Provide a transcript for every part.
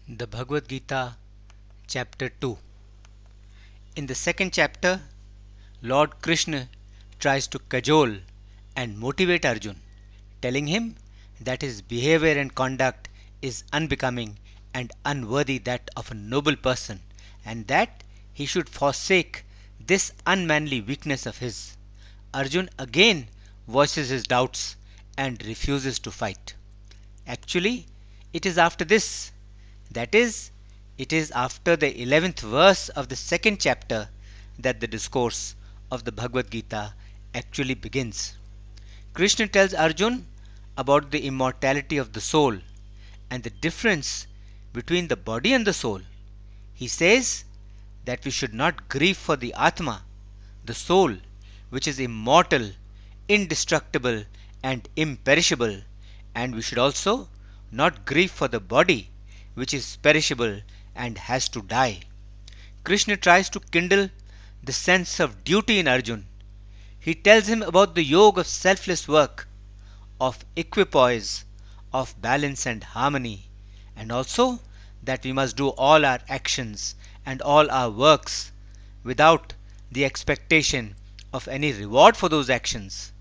The Bhagavad Gita, Chapter 2. In the second chapter, Lord Krishna tries to cajole and motivate Arjun, telling him that his behavior and conduct is unbecoming and unworthy that of a noble person, and that he should forsake this unmanly weakness of his. Arjun again voices his doubts and refuses to fight. Actually, it is after this, that is, it is after the 11th verse of the second chapter, that the discourse of the Bhagavad Gita actually begins. Krishna tells Arjun about the immortality of the soul and the difference between the body and the soul. He says that we should not grieve for the Atma, the soul, which is immortal, indestructible, and imperishable, and we should also not grieve for the body, which is perishable and has to die. Krishna tries to kindle the sense of duty in Arjun. He tells him about the yoga of selfless work, of equipoise, of balance and harmony, and also that we must do all our actions and all our works without the expectation of any reward for those actions.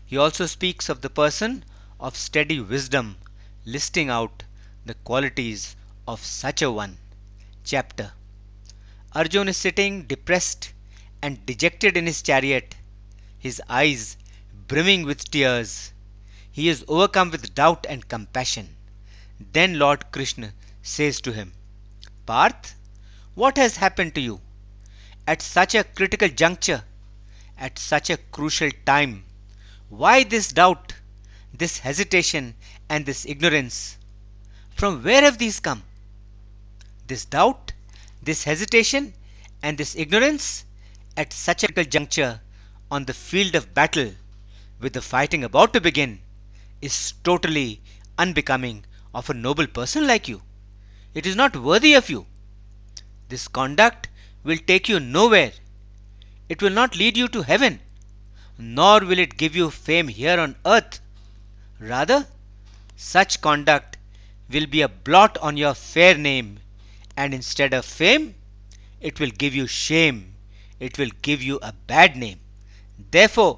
He also speaks of the person of steady wisdom, listing out the qualities of such a one. Chapter. Arjun is sitting depressed and dejected in his chariot, his eyes brimming with tears. He is overcome with doubt and compassion. Then Lord Krishna says to him, Parth, what has happened to you? At such a critical juncture, at such a crucial time, why this doubt, this hesitation, and this ignorance? From where have these come? This doubt, this hesitation, and this ignorance at such a critical juncture on the field of battle, with the fighting about to begin, is totally unbecoming of a noble person like you. It is not worthy of you. This conduct will take you nowhere. It will not lead you to heaven, nor will it give you fame here on earth. Rather, such conduct will be a blot on your fair name, and instead of fame, it will give you shame. It will give you a bad name. Therefore,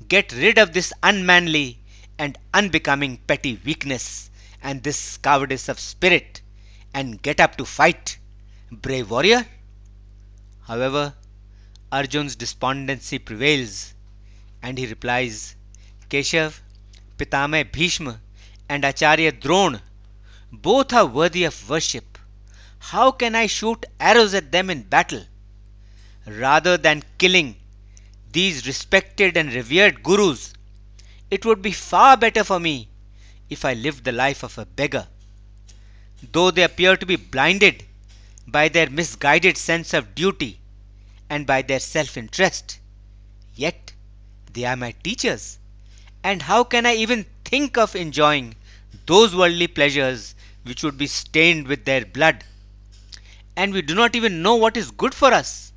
get rid of this unmanly and unbecoming petty weakness and this cowardice of spirit, and get up to fight, brave warrior. However, Arjun's despondency prevails, and he replies, Keshav, Pitame Bhishma, and Acharya Drona, both are worthy of worship. How can I shoot arrows at them in battle? Rather than killing these respected and revered gurus, it would be far better for me if I lived the life of a beggar. Though they appear to be blinded by their misguided sense of duty and by their self-interest, yet they are my teachers. And how can I even think of enjoying those worldly pleasures which would be stained with their blood? And we do not even know what is good for us,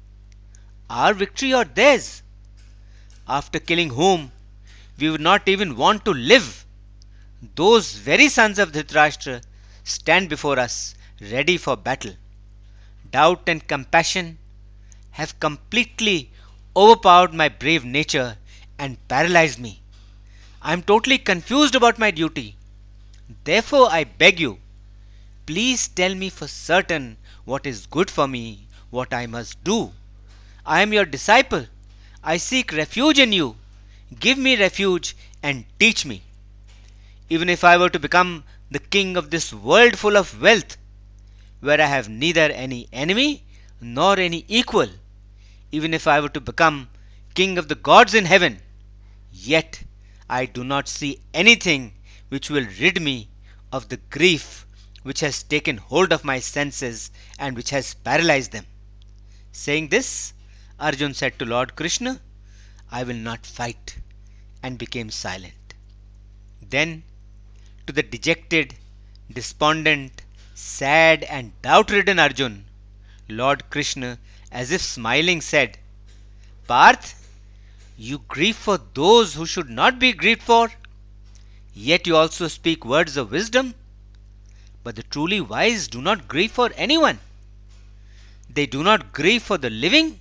our victory or theirs. After killing whom we would not even want to live, those very sons of Dhritarashtra stand before us ready for battle. Doubt and compassion have completely overpowered my brave nature and paralyzed me. I am totally confused about my duty. Therefore, I beg you, please tell me for certain what is good for me, what I must do. I am your disciple. I seek refuge in you. Give me refuge and teach me. Even if I were to become the king of this world full of wealth, where I have neither any enemy nor any equal, even if I were to become king of the gods in heaven, yet I do not see anything which will rid me of the grief which has taken hold of my senses and which has paralyzed them. Saying this, Arjun said to Lord Krishna, I will not fight, and became silent. Then, to the dejected, despondent, sad, and doubt-ridden Arjun, Lord Krishna, as if smiling, said, Parth, you grieve for those who should not be grieved for, yet you also speak words of wisdom. But the truly wise do not grieve for anyone. They do not grieve for the living,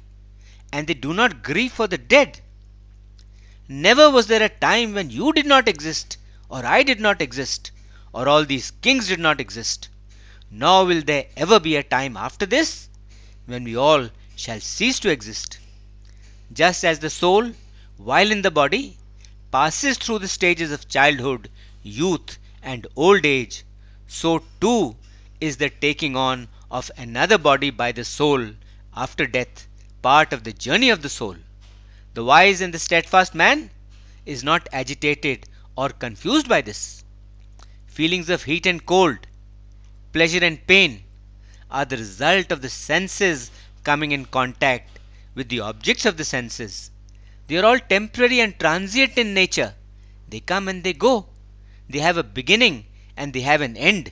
and they do not grieve for the dead. Never was there a time when you did not exist, or I did not exist, or all these kings did not exist. Nor will there ever be a time after this when we all shall cease to exist. Just as the soul, while in the body, passes through the stages of childhood, youth, and old age, so too is the taking on of another body by the soul after death part of the journey of the soul. The wise and the steadfast man is not agitated or confused by this. Feelings of heat and cold, pleasure and pain are the result of the senses coming in contact with the objects of the senses. They are all temporary and transient in nature. They come and they go. They have a beginning and they have an end.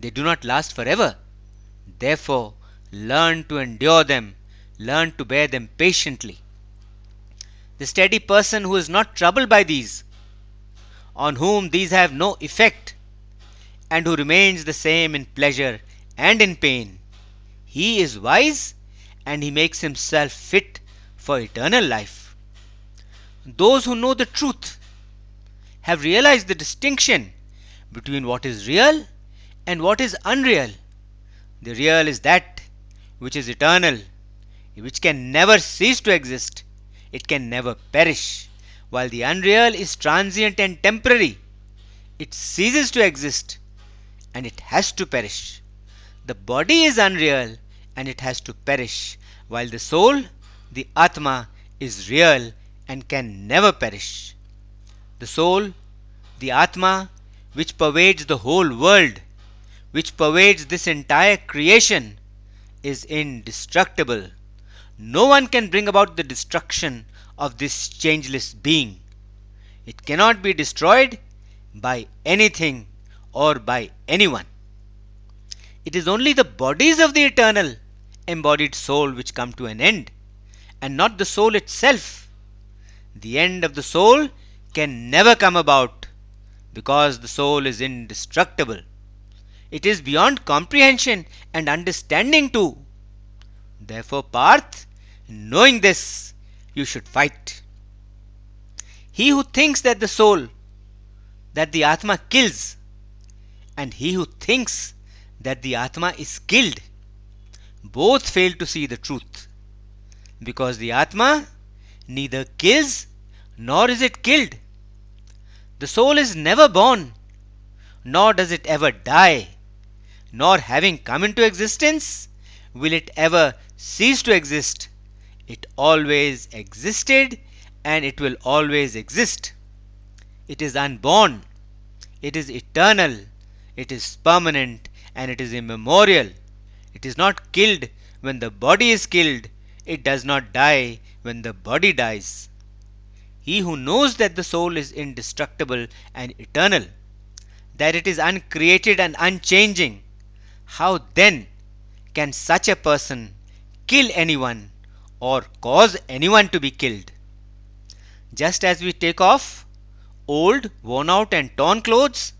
They do not last forever. Therefore, learn to endure them, learn to bear them patiently. The steady person who is not troubled by these, on whom these have no effect, and who remains the same in pleasure and in pain, he is wise and he makes himself fit for eternal life. Those who know the truth have realized the distinction between what is real and what is unreal. The real is that which is eternal, which can never cease to exist. It can never perish, while the unreal is transient and temporary. It ceases to exist and it has to perish. The body is unreal and it has to perish, while the soul, the Atma, is real and can never perish. The soul, the Atma, which pervades the whole world, which pervades this entire creation, is indestructible. No one can bring about the destruction of this changeless being. It cannot be destroyed by anything or by anyone. It is only the bodies of the eternal embodied soul which come to an end, and not the soul itself. The end of the soul can never come about, because the soul is indestructible. It is beyond comprehension and understanding too. Therefore, Parth, knowing this, you should fight. He who thinks that the soul, that the Atma kills, and he who thinks that the Atma is killed, both fail to see the truth, because the Atma neither kills nor is it killed. The soul is never born, nor does it ever die, nor having come into existence will it ever cease to exist. It always existed and it will always exist. It is unborn, it is eternal, it is permanent, and it is immemorial. It is not killed when the body is killed. It does not die when the body dies. He who knows that the soul is indestructible and eternal, that it is uncreated and unchanging, how then can such a person kill anyone or cause anyone to be killed? Just as we take off old, worn out and torn clothes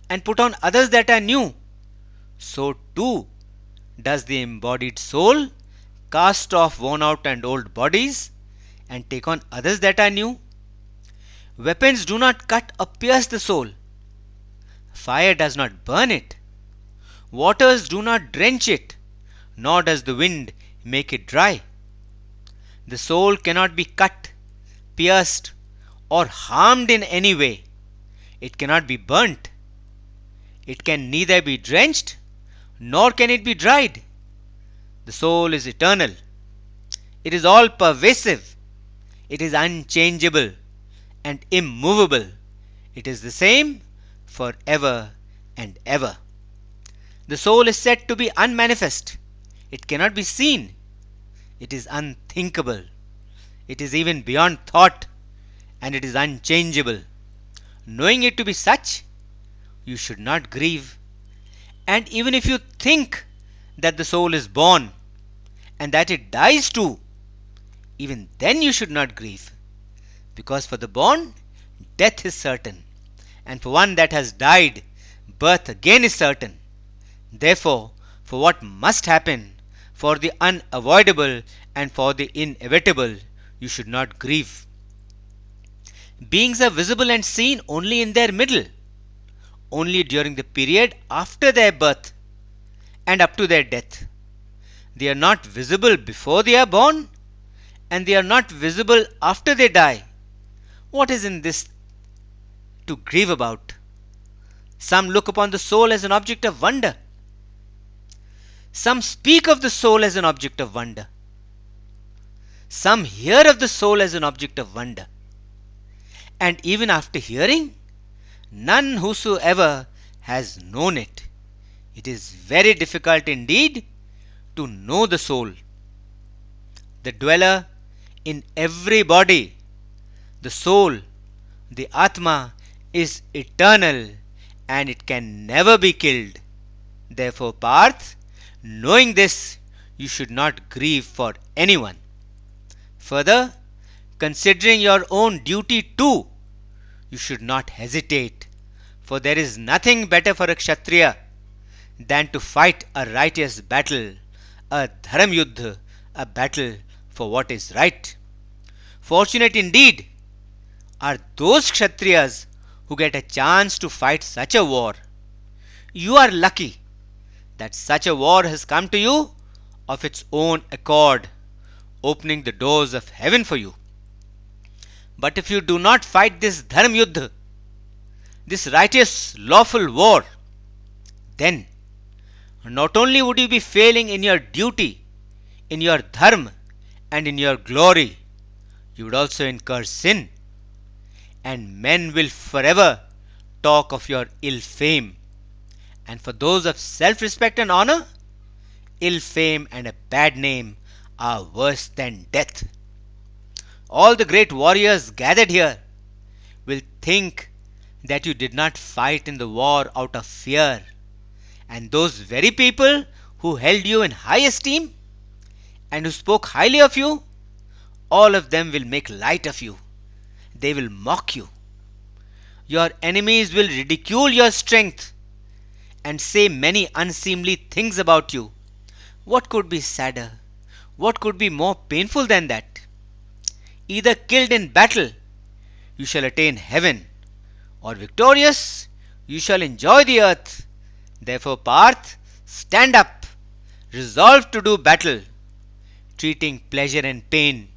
and put on others that are new, so too does the embodied soul cast off worn out and old bodies and take on others that are new. Weapons do not cut or pierce the soul. Fire does not burn it. Waters do not drench it, nor does the wind make it dry. The soul cannot be cut, pierced, or harmed in any way. It cannot be burnt. It can neither be drenched, nor can it be dried. The soul is eternal. It is all pervasive. It is unchangeable and immovable. It is the same for ever and ever. The soul is said to be unmanifest. It cannot be seen. It is unthinkable. It is even beyond thought, and it is unchangeable. Knowing it to be such, you should not grieve. And even if you think that the soul is born and that it dies too, even then you should not grieve. Because for the born, death is certain, and for one that has died, birth again is certain. Therefore, for what must happen, for the unavoidable and for the inevitable, you should not grieve. Beings are visible and seen only in their middle, only during the period after their birth and up to their death. They are not visible before they are born, and they are not visible after they die. What is in this to grieve about? Some look upon the soul as an object of wonder. Some speak of the soul as an object of wonder. Some hear of the soul as an object of wonder. And even after hearing, none whosoever has known it. It is very difficult indeed to know the soul. The dweller in every body, the soul, the Atma, is eternal and it can never be killed. Therefore, Parth, knowing this, you should not grieve for anyone. Further, considering your own duty too, you should not hesitate, for there is nothing better for a Kshatriya than to fight a righteous battle, a dharam yuddha, a battle for what is right. Fortunate indeed are those Kshatriyas who get a chance to fight such a war. You are lucky that such a war has come to you of its own accord, opening the doors of heaven for you. But if you do not fight this dharam yuddha, this righteous lawful war, then not only would you be failing in your duty, in your dharma, and in your glory, you would also incur sin, and men will forever talk of your ill fame. And for those of self-respect and honor, ill fame and a bad name are worse than death. All the great warriors gathered here will think that you did not fight in the war out of fear, and those very people who held you in high esteem and who spoke highly of you, all of them will make light of you. They will mock you. Your enemies will ridicule your strength and say many unseemly things about you. What could be sadder? What could be more painful than that? Either killed in battle, you shall attain heaven, or victorious, you shall enjoy the earth. Therefore, Parth, stand up, resolve to do battle, treating pleasure and pain,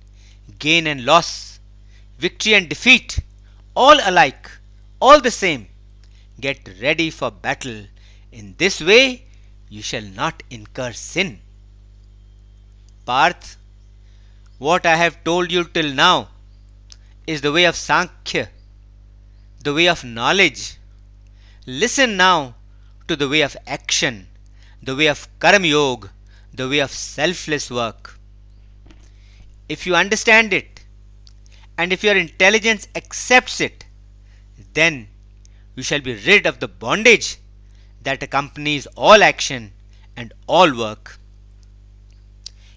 gain and loss, victory and defeat, all alike, all the same. Get ready for battle. In this way, you shall not incur sin. Parth, what I have told you till now is the way of Sankhya, the way of knowledge. Listen now to the way of action, the way of Karam Yoga, the way of selfless work. If you understand it, and if your intelligence accepts it, then you shall be rid of the bondage that accompanies all action and all work.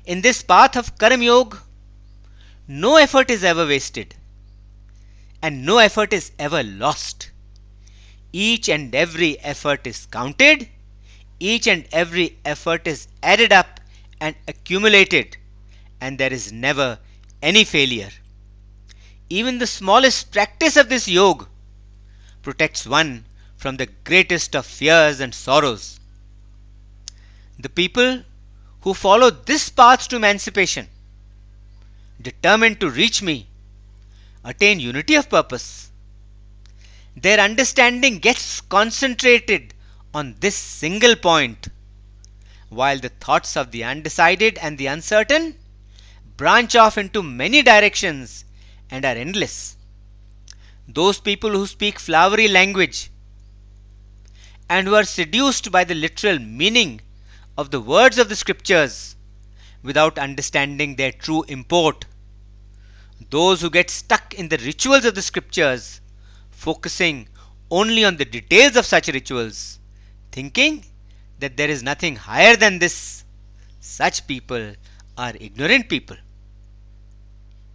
In this path of Karam Yoga, no effort is ever wasted, and no effort is ever lost. Each and every effort is counted, each and every effort is added up and accumulated, and there is never any failure. Even the smallest practice of this yoga protects one from the greatest of fears and sorrows. The people who follow this path to emancipation, determined to reach me, attain unity of purpose. Their understanding gets concentrated on this single point, while the thoughts of the undecided and the uncertain branch off into many directions and are endless. Those people who speak flowery language and who are seduced by the literal meaning of the words of the scriptures without understanding their true import. Those who get stuck in the rituals of the scriptures, focusing only on the details of such rituals, thinking that there is nothing higher than this, such people are ignorant people.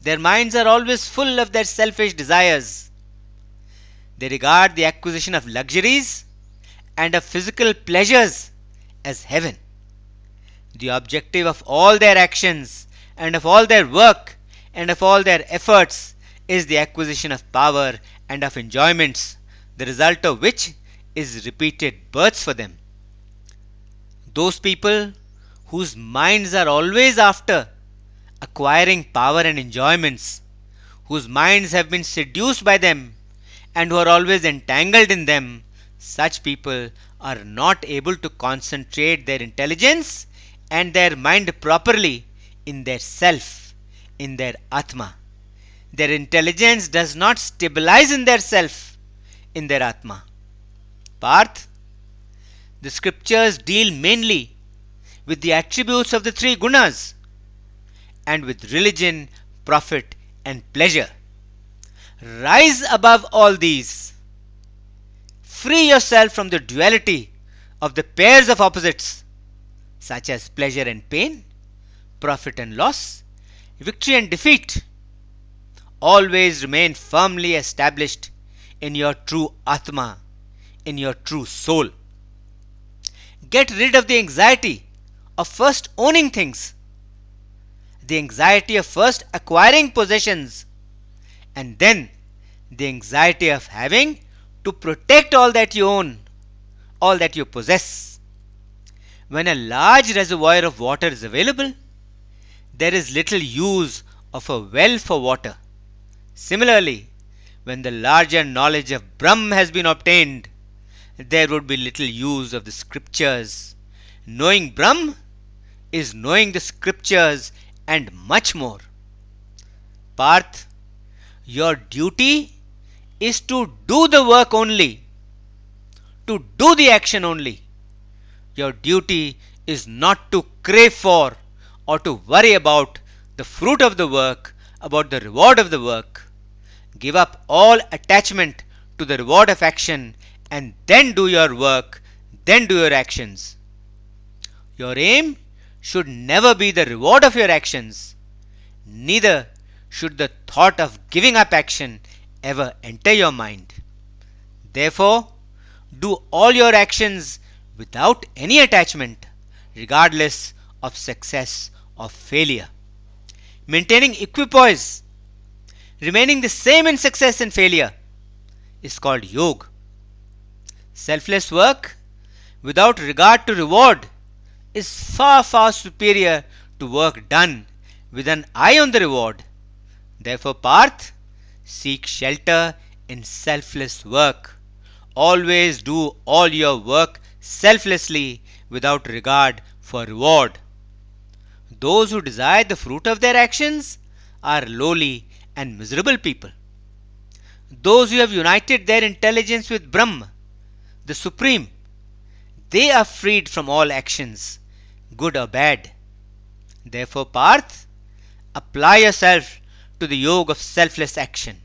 Their minds are always full of their selfish desires. They regard the acquisition of luxuries and of physical pleasures as heaven. The objective of all their actions and of all their work and of all their efforts is the acquisition of power and of enjoyments, the result of which is repeated births for them. Those people whose minds are always after acquiring power and enjoyments, whose minds have been seduced by them and who are always entangled in them, such people are not able to concentrate their intelligence and their mind properly in their self, in their Atma. Their intelligence does not stabilize in their self, in their Atma. Parth, the scriptures deal mainly with the attributes of the three gunas and with religion, profit, and pleasure. Rise above all these. Free yourself from the duality of the pairs of opposites, such as pleasure and pain, profit and loss, victory and defeat. Always remain firmly established in your true Atma, in your true soul. Get rid of the anxiety of first owning things, the anxiety of first acquiring possessions, and then the anxiety of having to protect all that you own, all that you possess. When a large reservoir of water is available, there is little use of a well for water. Similarly, when the larger knowledge of Brahm has been obtained, there would be little use of the scriptures. Knowing Brahm is knowing the scriptures and much more. Parth, your duty is to do the work only, to do the action only. Your duty is not to crave for or to worry about the fruit of the work, about the reward of the work. Give up all attachment to the reward of action and then do your work, then do your actions. Your aim should never be the reward of your actions. Neither should the thought of giving up action ever enter your mind. Therefore, do all your actions without any attachment, regardless of success or failure. Maintaining equipoise, remaining the same in success and failure, is called yoga. Selfless work without regard to reward is far, far superior to work done with an eye on the reward. Therefore, Parth, seek shelter in selfless work. Always do all your work selflessly without regard for reward. Those who desire the fruit of their actions are lowly and miserable people. Those who have united their intelligence with Brahma, the Supreme, they are freed from all actions, good or bad. Therefore, Parth, apply yourself to the yoga of selfless action.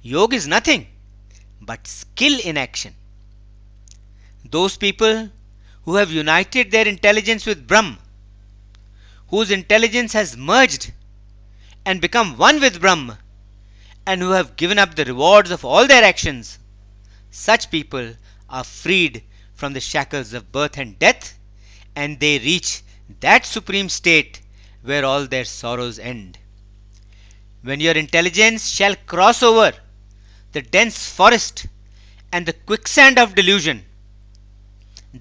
Yoga is nothing but skill in action. Those people who have united their intelligence with Brahm, whose intelligence has merged and become one with Brahm, and who have given up the rewards of all their actions, such people are freed from the shackles of birth and death, and they reach that supreme state where all their sorrows end. When your intelligence shall cross over the dense forest and the quicksand of delusion,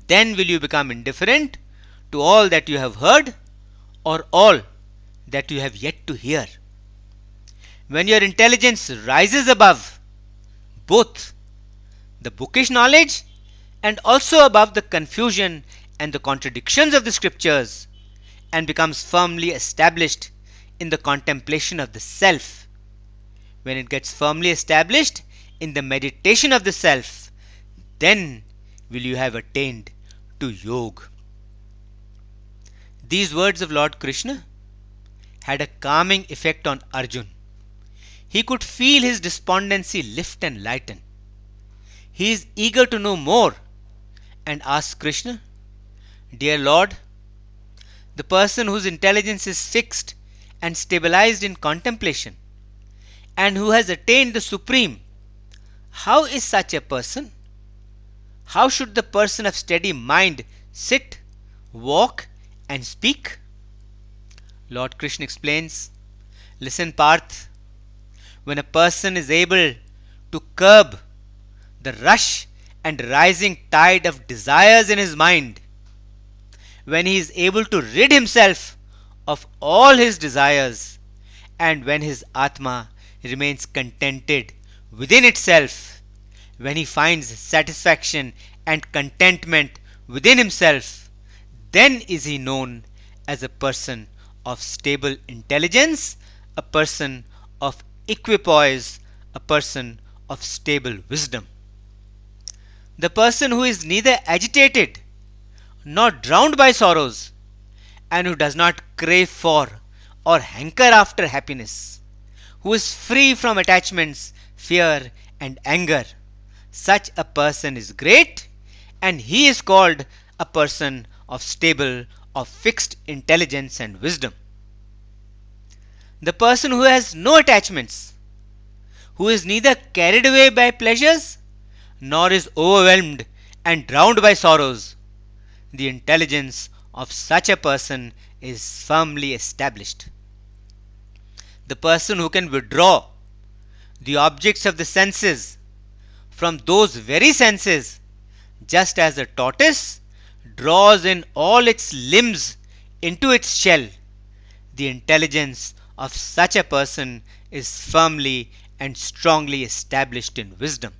then will you become indifferent to all that you have heard or all that you have yet to hear. When your intelligence rises above both the bookish knowledge and also above the confusion and the contradictions of the scriptures, and becomes firmly established in the contemplation of the self, when it gets firmly established in the meditation of the self, then will you have attained to yoga. These words of Lord Krishna had a calming effect on Arjun. He could feel his despondency lift and lighten. He is eager to know more and asks Krishna, Dear Lord, the person whose intelligence is fixed and stabilized in contemplation and who has attained the Supreme, how is such a person? How should the person of steady mind sit walk and speak? Lord Krishna explains, listen Parth, when a person is able to curb the rush and rising tide of desires in his mind, when he is able to rid himself of all his desires, and when his Atma remains contented within itself, when he finds satisfaction and contentment within himself, then is he known as a person of stable intelligence, a person of equipoise, a person of stable wisdom. The person who is neither agitated nor drowned by sorrows, and who does not crave for or hanker after happiness, who is free from attachments, fear, and anger, such a person is great, and he is called a person of stable, of fixed intelligence and wisdom. The person who has no attachments, who is neither carried away by pleasures nor is overwhelmed and drowned by sorrows, the intelligence of such a person is firmly established. The person who can withdraw the objects of the senses from those very senses, just as a tortoise draws in all its limbs into its shell, the intelligence of such a person is firmly and strongly established in wisdom.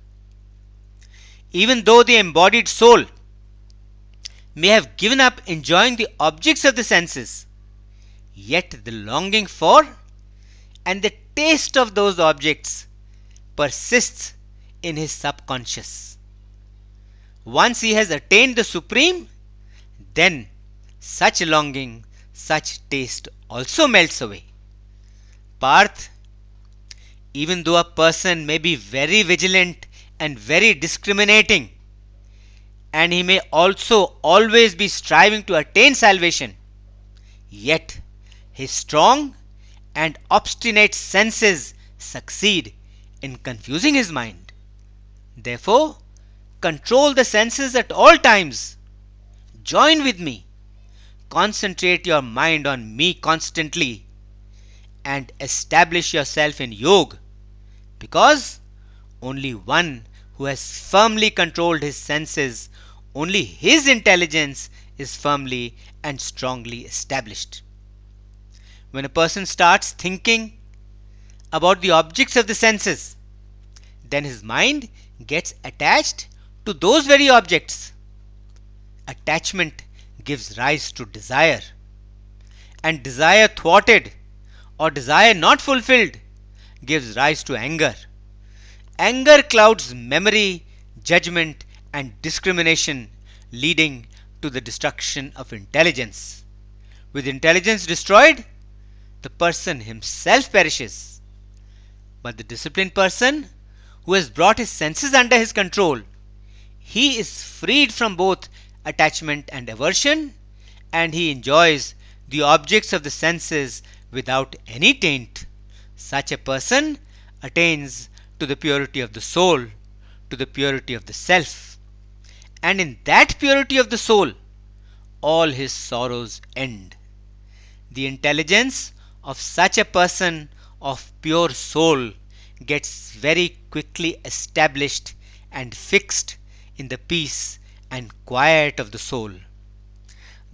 Even though the embodied soul may have given up enjoying the objects of the senses, yet the longing for and the taste of those objects persists in his subconscious. Once he has attained the supreme, then such longing, such taste also melts away. Parth, even though a person may be very vigilant and very discriminating, and he may also always be striving to attain salvation, yet his strong and obstinate senses succeed in confusing his mind. Therefore, control the senses at all times. Join with me. Concentrate your mind on me constantly and establish yourself in yoga, because only one who has firmly controlled his senses, only his intelligence is firmly and strongly established. When a person starts thinking about the objects of the senses, then his mind gets attached to those very objects. Attachment gives rise to desire, and desire thwarted or desire not fulfilled gives rise to anger. Anger clouds memory, judgment, and discrimination, leading to the destruction of intelligence. With intelligence destroyed, the person himself perishes. But the disciplined person who has brought his senses under his control, he is freed from both attachment and aversion, and he enjoys the objects of the senses without any taint. Such a person attains to the purity of the soul, to the purity of the self, and in that purity of the soul, all his sorrows end. The intelligence of such a person of pure soul gets very quickly established and fixed in the peace and quiet of the soul.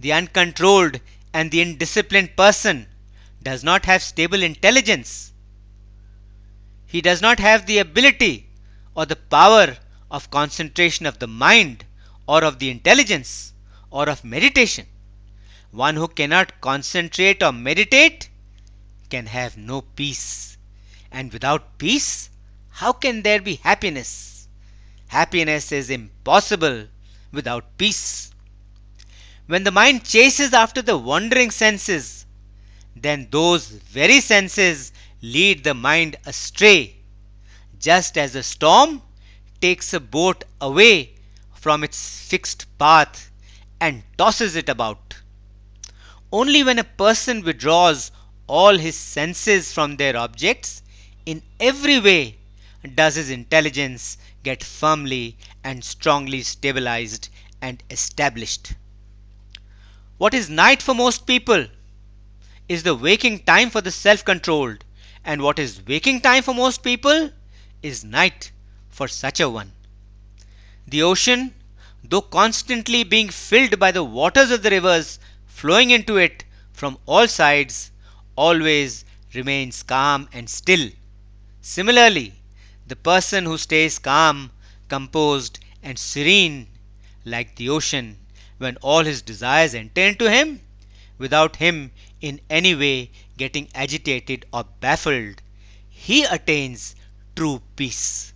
The uncontrolled and the indisciplined person does not have stable intelligence. He does not have the ability or the power of concentration of the mind or of the intelligence or of meditation. One who cannot concentrate or meditate can have no peace. And without peace, how can there be happiness? Happiness is impossible without peace. When the mind chases after the wandering senses, then those very senses lead the mind astray, just as a storm takes a boat away from its fixed path and tosses it about. Only when a person withdraws all his senses from their objects in every way does his intelligence get firmly and strongly stabilized and established. What is night for most people is the waking time for the self controlled, and what is waking time for most people is night for such a one. The ocean, though constantly being filled by the waters of the rivers flowing into it from all sides, always remains calm and still. Similarly, the person who stays calm, composed, and serene, like the ocean, when all his desires enter into him, without him in any way getting agitated or baffled, he attains true peace.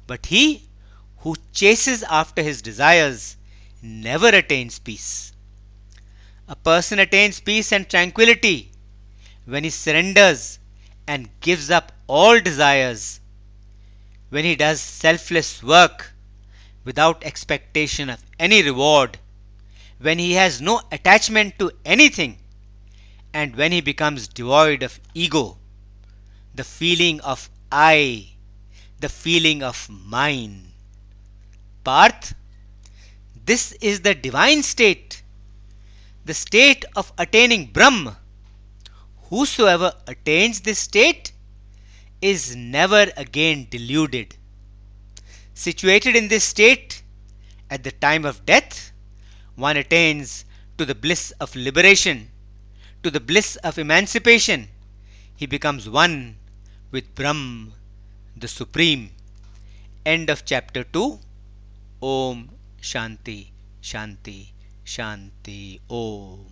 But he who chases after his desires never attains peace. A person attains peace and tranquility when he surrenders and gives up all desires, when he does selfless work without expectation of any reward, when he has no attachment to anything, and when he becomes devoid of ego, the feeling of I, the feeling of mine. Parth, this is the divine state, the state of attaining Brahm. Whosoever attains this state is never again deluded. Situated in this state, at the time of death, one attains to the bliss of liberation, to the bliss of emancipation. He becomes one with Brahm, the Supreme. End of chapter 2. Om Shanti Shanti Shanti Om.